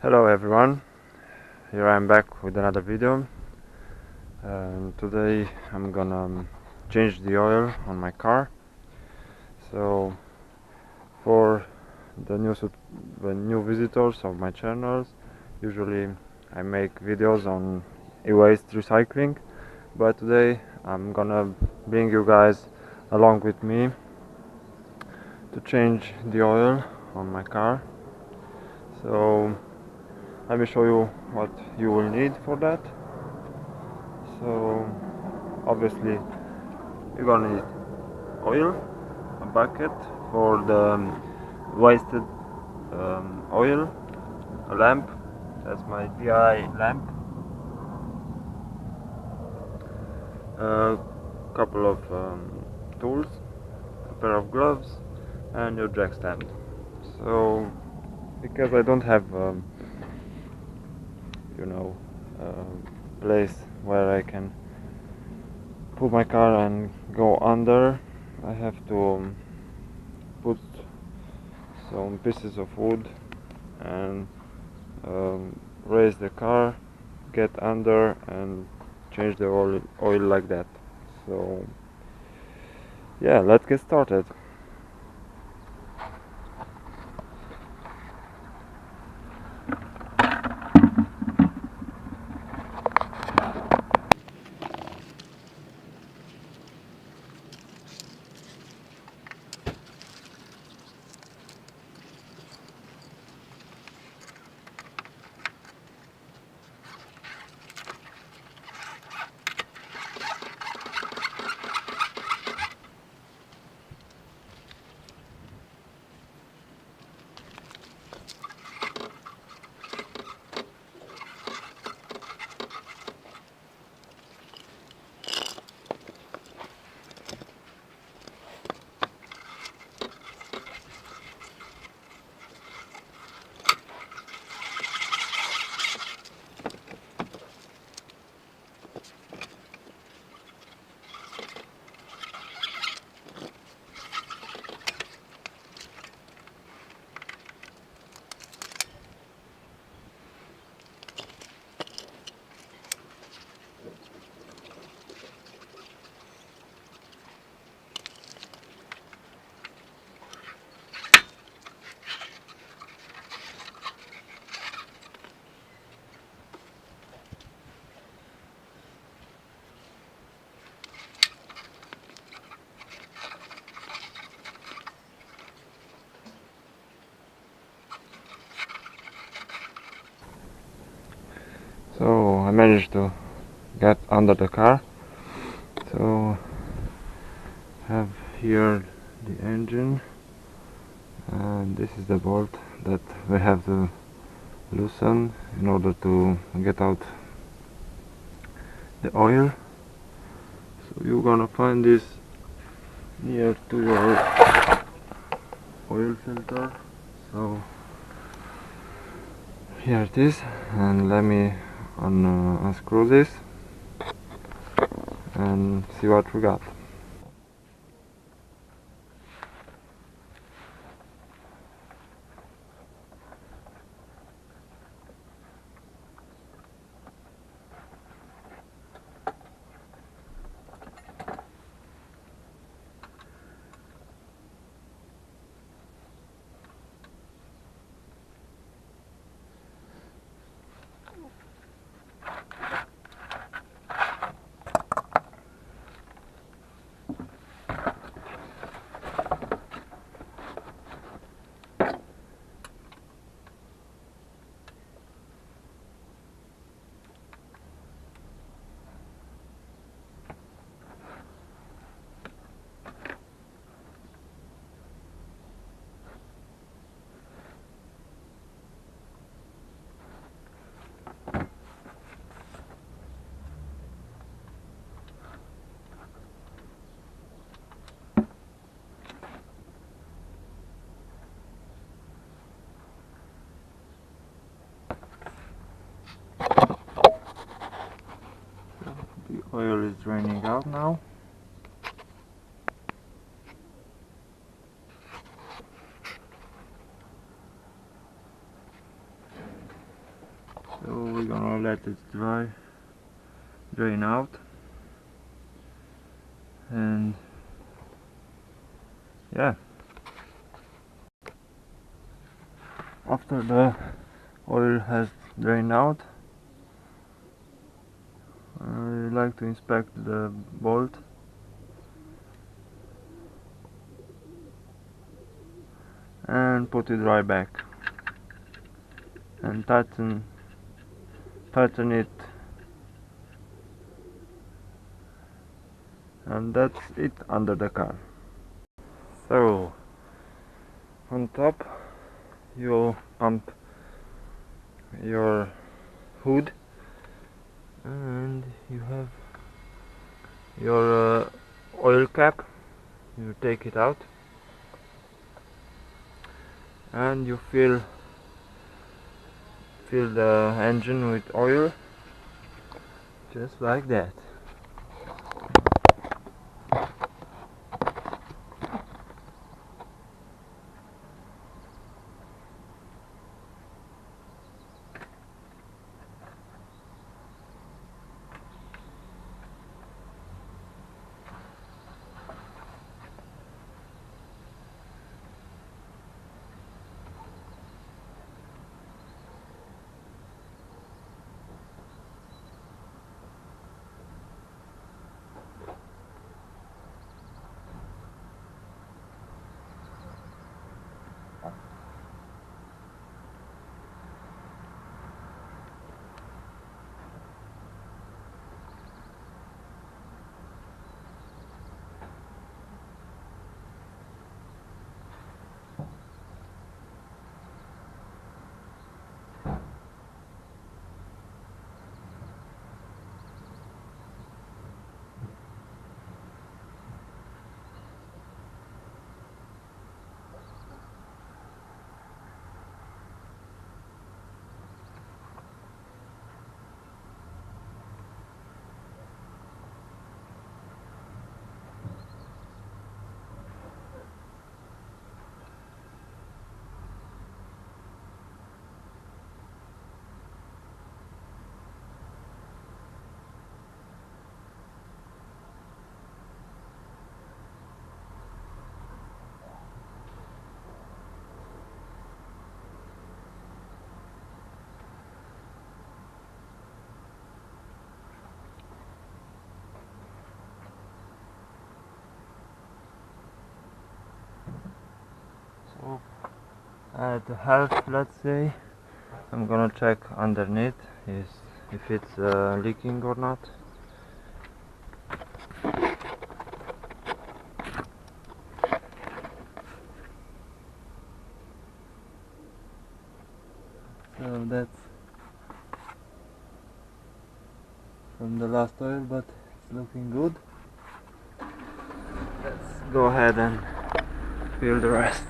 Hello everyone, here I am back with another video, and today I'm gonna change the oil on my car. So for the new visitors of my channels, usually I make videos on e-waste recycling, but today I'm gonna bring you guys along with me to change the oil on my car. So let me show you what you will need for that. So obviously you're gonna need oil, a bucket for the wasted oil, a lamp, that's my DI lamp, a couple of tools, a pair of gloves, and your jack stand. So because I don't have you know place where I can put my car and go under, I have to put some pieces of wood and raise the car, get under and change the oil like that. So yeah, let's get started. So I managed to get under the car. So have here the engine, and this is the bolt that we have to loosen in order to get out the oil. So you're gonna find this near to your oil filter. So here it is, and let me unscrew this and see what we got. The oil is draining out now. So we're gonna let it drain out, and yeah, after the oil has drained out, I like to inspect the bolt and put it right back and tighten it, and that's it under the car. So on top you'll pump your hood, and you have your oil cap. You take it out and you fill the engine with oil, just like that. So at half, let's say, I'm gonna check underneath if it's leaking or not. So that's from the last oil, but it's looking good. Let's go ahead and fill the rest.